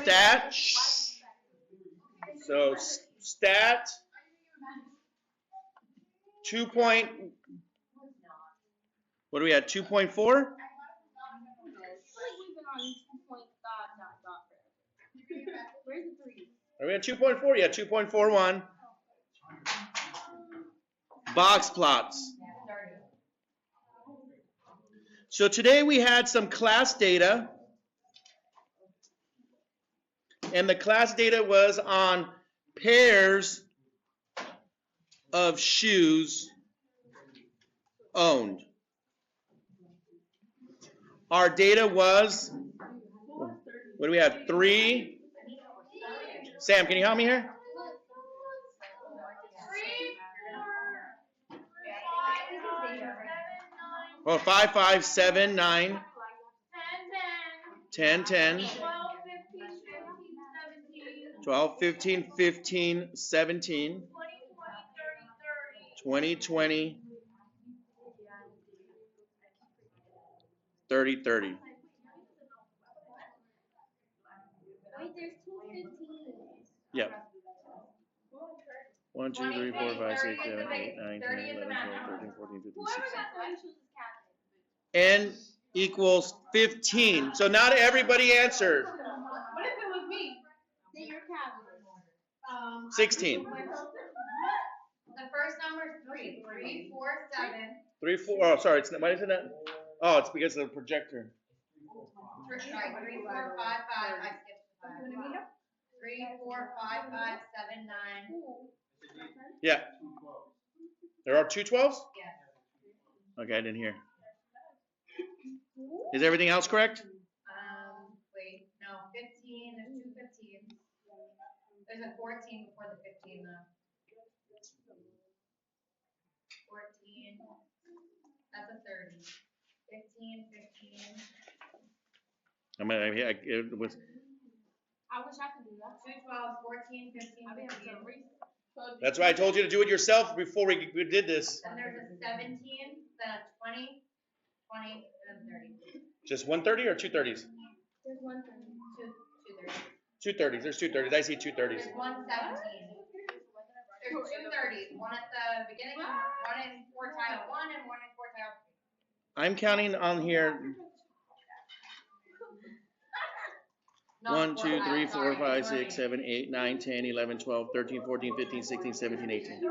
Stat. So stat 2 point. What are we at? 2.4? Are we at 2.4? Yeah, 2.41. Boxplots. So today we had some class data. And the class data was on pairs of shoes owned. Our data was, what do we have? 3. Sam, can you help me here? Well, 5, 5, 7, 9, 10, 10, 12, 15, 15, 17, 20, 20, 30, 30. Wait, there's 2 15s. Yep. 1, 2, 3, 4, 5, 6, 7, 8, 9, 10, 11, 12, 13, 14, 15, 16. N equals 15. So not everybody answered. What if it was me? Then you're counting. 16. The first number is 3. 3, 4, 7. 3, 4. Oh, sorry. Why isn't that? Oh, it's because of the projector. 3, 4, 5, 5. I skipped 5. 3, 4, 5, 5, 7, 9. Yeah. There are 2 12s? Yes. Okay, I didn't hear. Is everything else correct? Wait, no, 15. There's 2 15s. There's a 14 before the 15 though. 14. That's a 30. 15, 15. It was. I wish I could do that. 2 12, 14, 15, 15. That's why I told you to do it yourself before we did this. Then there's a 17, then a 20, 20, and then 30. Just 1 30 or 2 30s? There's 1 30. 2 30. 2 30s. There's 2 30s. I see 2 30s. There's 1 17. There's 2 30s. One at the beginning, one in quartile 1, and one in quartile 3. I'm counting on here. No, 1, 2, 3, quartile, 4, sorry, 5, sorry. 6, 7, 8, 9, 10, 11, 12, 13, 14, 15, 16, 17, 18.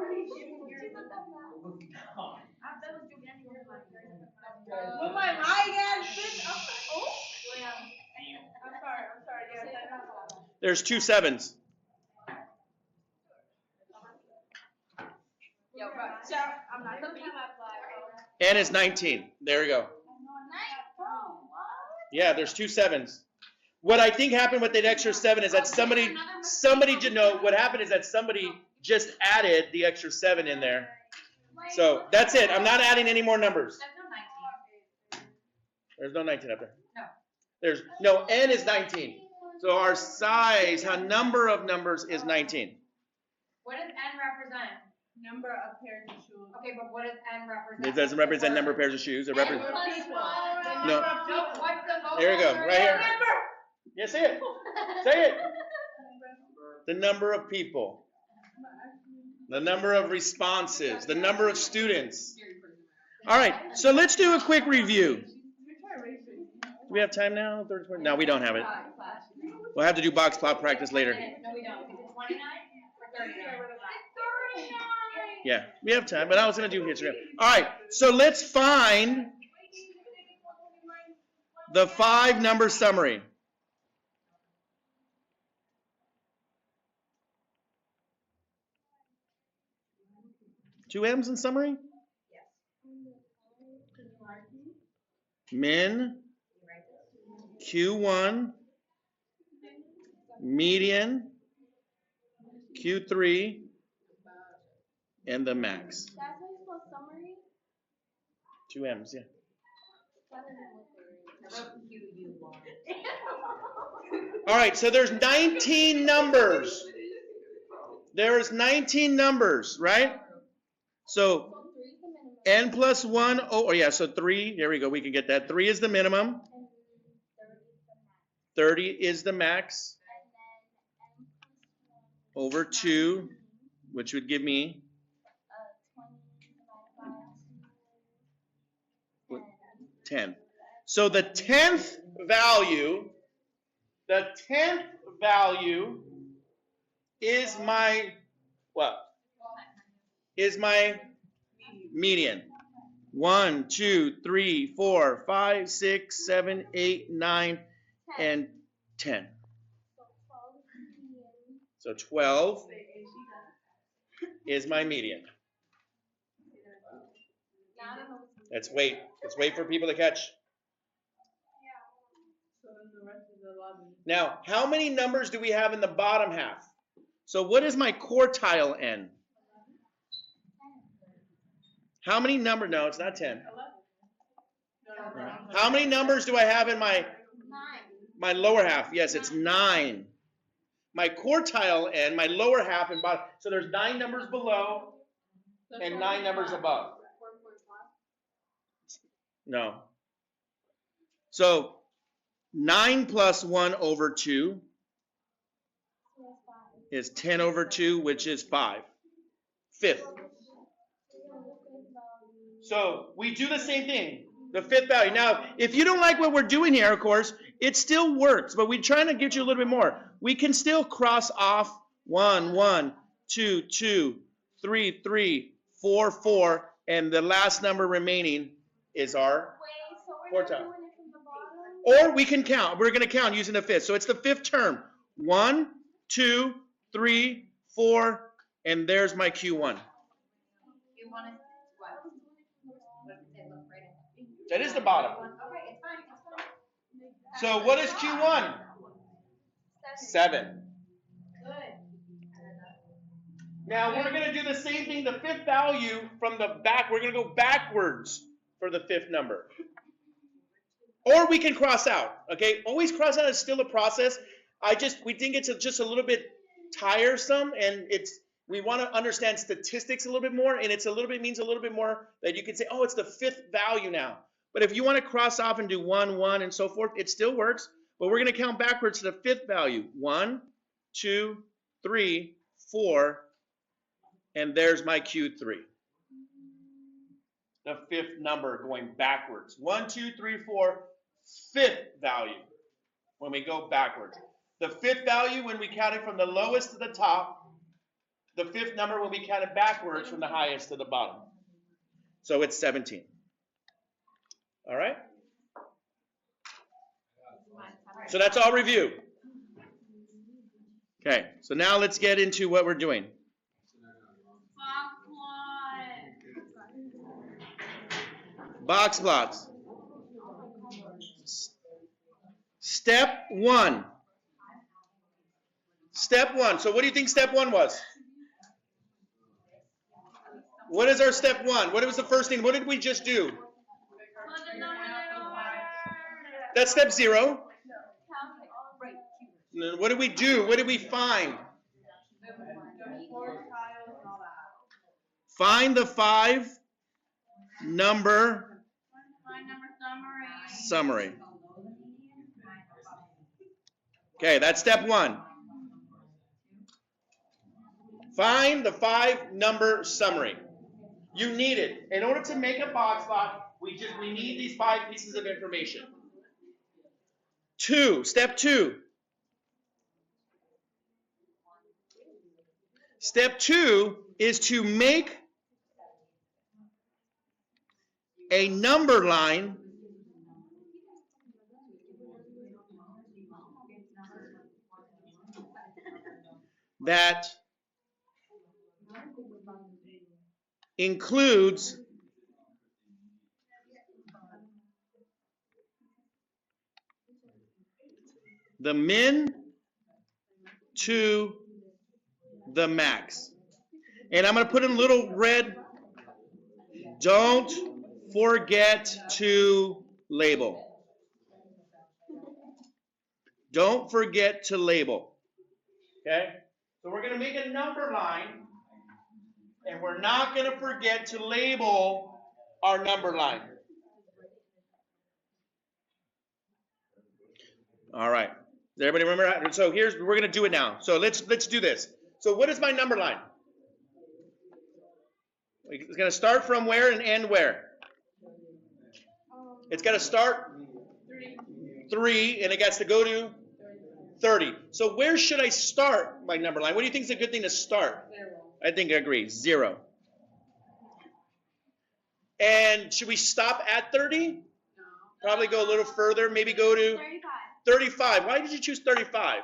Look my eye again. Oh. I'm sorry. Yes, There's 2 7s. Yo, bro. So, I'm not looking at my flag. N is 19. There we go. Yeah, there's 2 7s. What I think happened with that extra 7 is that somebody what happened is that somebody just added the extra 7 in there. So that's it. I'm not adding any more numbers. There's no 19. There's no 19 up there. No. N is 19. So our size, number of numbers is 19. What does N represent? Number of pairs of shoes. Okay, but what does N represent? It doesn't represent number of pairs of shoes. It represents. No. What's the vote? There we go. Right here. Number. Yeah, say it. Say it. The number of people. The number of responses. The number of students. All right. So let's do a quick review. Do we have time now? 30, 20? No, we don't have it. We'll have to do box plot practice later. No, we don't. Is it 29 or 39? It's 39. Yeah, we have time, but I was going to do history. All right. So let's find the 5 number summary. 2 M's in summary? Yes. Min, Q1, median, Q3, and the max. That's how you spell summary? 2 M's, yeah. All right, so there's 19 numbers. There's 19 numbers, right? So n plus 1, oh yeah, so 3, there we go, we can get that. 3 is the minimum. 30 is the max. over 2, which would give me 10. So the 10th value is my what? Is my median. 1, 2, 3, 4, 5, 6, 7, 8, 9, and 10. So 12 is my median. Let's wait. Let's wait for people to catch. Now, how many numbers do we have in the bottom half? So what is my quartile n? How many numbers? No, it's not 10. How many numbers do I have in my lower half? Yes, it's 9. My quartile n, my lower half and bottom. So there's 9 numbers below and 9 numbers above. No. So 9 plus 1 over 2 is 10 over 2, which is 5. Fifth. So we do the same thing, the fifth value. Now, if you don't like what we're doing here, of course, it still works, but we're trying to get you a little bit more. We can still cross off 1, 1, 2, 2, 3, 3, 4, 4, and the last number remaining is our quartile. Or we can count. We're going to count using the fifth. So it's the fifth term. 1, 2, 3, 4, and there's my Q1. Q1 is what? What does it look right at? That is the bottom. Okay, it's fine. It's fine. So what is Q1? 7. Good. Now we're going to do the same thing, the fifth value from the back. We're going to go backwards for the fifth number. Or we can cross out, okay? Always cross out is still a process. We think it's just a little bit tiresome, and we want to understand statistics a little bit more, and means a little bit more that you can say, oh, it's the fifth value now. But if you want to cross off and do 1, 1, and so forth, it still works. But we're going to count backwards to the fifth value. 1, 2, 3, 4, and there's my Q3. The fifth number going backwards. 1, 2, 3, 4, fifth value when we go backwards. The fifth value when we count it from the lowest to the top. The fifth number will be counted backwards from the highest to the bottom. So it's 17. All right? So that's all review. Okay, so now let's get into what we're doing. Boxplots. Step 1. Step 1. So what do you think step 1 was? What is our step 1? What was the first thing? What did we just do? That's step 0. What did we do? What did we find? Find the 5 number summary. Okay, that's step 1. Find the 5 number summary. You need it. In order to make a box plot, we need these 5 pieces of information. Step 2. Step 2 is to make a number line that includes the min to the max. And I'm going to put in a little red. Don't forget to label. Don't forget to label. Okay? So we're going to make a number line, and we're not going to forget to label our number line. All right. Does everybody remember? So we're going to do it now. So let's do this. So what is my number line? It's going to start from where and end where? It's got to start 3 and it gets to go to 30. So where should I start my number line? What do you think is a good thing to start? 0. I think I agree. 0. And should we stop at 30? Probably go a little further. Maybe go to 35. Why did you choose 35?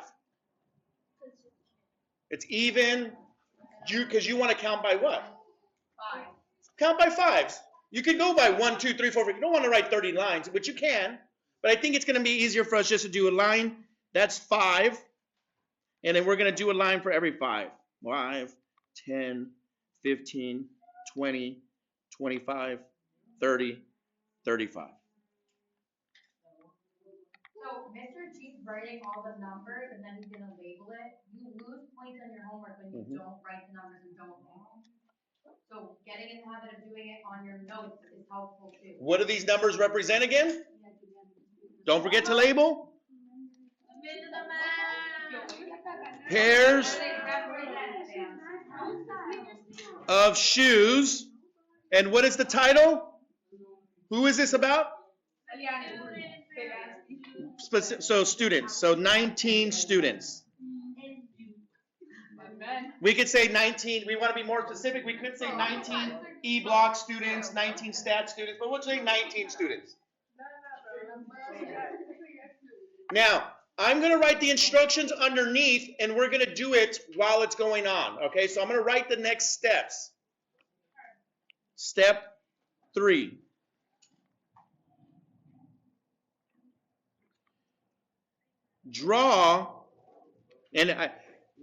It's even. Because you want to count by what? 5. Count by 5s. You can go by 1, 2, 3, 4. You don't want to write 30 lines, but you can. But I think it's going to be easier for us just to do a line. That's 5. And then we're going to do a line for every 5. 5, 10, 15, 20, 25, 30, 35. So Mr. G's writing all the numbers and then he's gonna label it. You lose points on your homework when you don't write the numbers and don't label. So getting in the habit of doing it on your notes is helpful too. What do these numbers represent again? Don't forget to label. Pairs of shoes. And what is the title? Who is this about? So students. So 19 students. We could say 19. We want to be more specific. We could say 19 E-block students, 19 stat students, but we'll say 19 students. Now, I'm going to write the instructions underneath, and we're going to do it while it's going on. Okay, so I'm going to write the next steps. Step 3. Draw, and I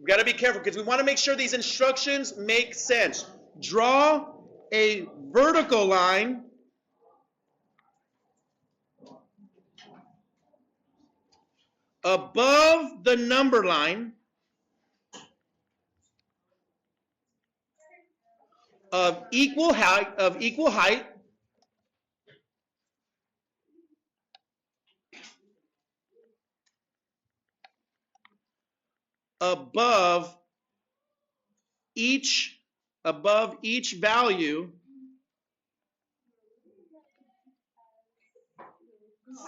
got to be careful because we want to make sure these instructions make sense. Draw a vertical line above the number line of equal height above each value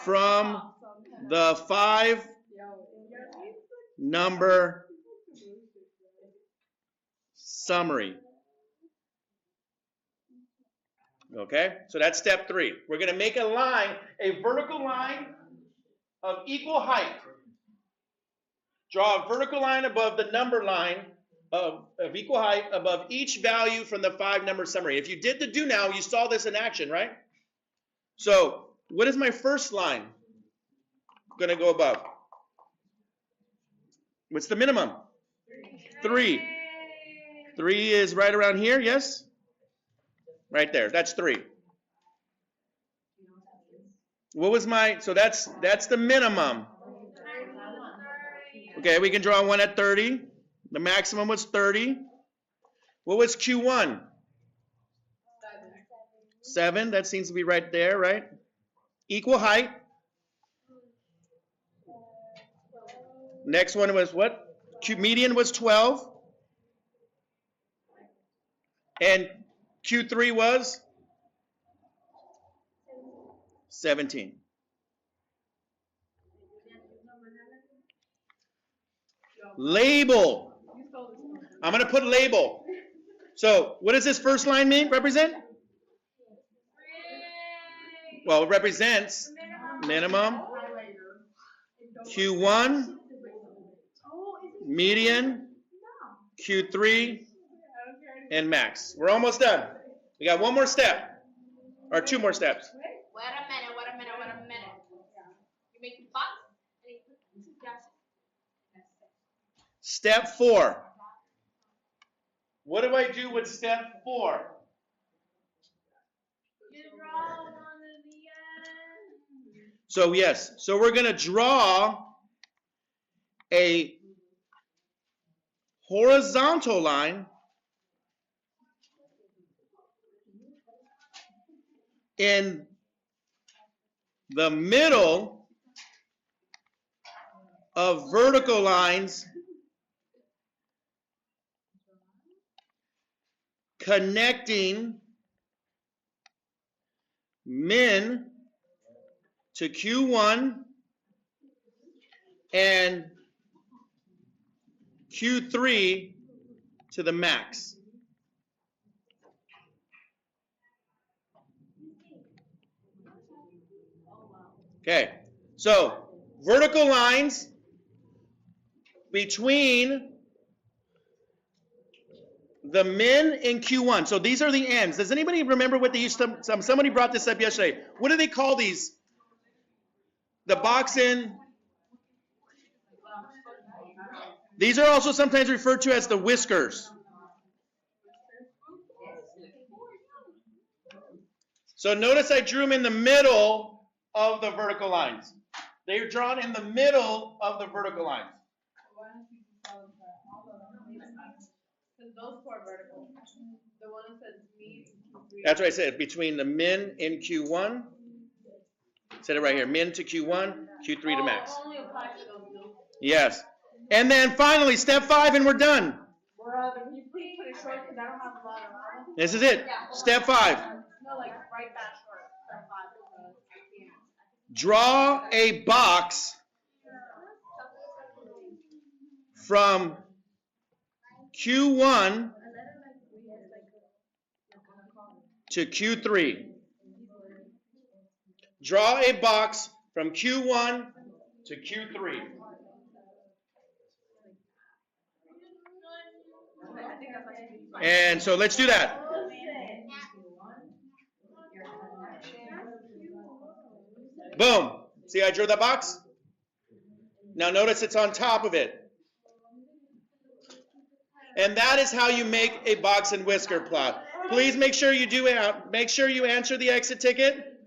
from the 5 number summary. Okay, so that's step 3. We're going to make a line, a vertical line of equal height. Draw a vertical line above the number line of equal height above each value from the 5 number summary. If you did the do now, you saw this in action, right? So what is my first line going to go above? What's the minimum? 3. 3 is right around here, yes? Right there, that's 3. What was so that's the minimum. Okay, we can draw one at 30. The maximum was 30. What was Q1? 7, that seems to be right there, right? Equal height. Next one was what? Median was 12. And Q3 was 17. Label. I'm going to put label. So what does this first line represent? Well, it represents minimum, Q1, median, Q3, and max. We're almost done. We got one more step, or 2 more steps. Wait a minute. You making fun? Step 4. What do I do with step 4? So yes, so we're going to draw a horizontal line in the middle of vertical lines connecting min to Q1 and Q3 to the max. Okay, so vertical lines between the min and Q1. So these are the ends. Does anybody remember what they used to, somebody brought this up yesterday. What do they call these? The box in. These are also sometimes referred to as the whiskers. So notice I drew them in the middle of the vertical lines. They're drawn in the middle of the vertical lines. Because those four vertical. The one that says mean. That's what I said, between the min and Q1. Said it right here, min to Q1, Q3 to max. Only applies to those two. Yes. And then finally, step 5, and we're done. Can you please put it short because I don't have a lot of them. This is it. Step 5. No, like write that short. Step 5 because I can't. Draw a box from Q1 to Q3. Draw a box from Q1 to Q3. And so let's do that. Boom. See, I drew that box? Now notice it's on top of it. And that is how you make a box and whisker plot. Please make sure you answer the exit ticket.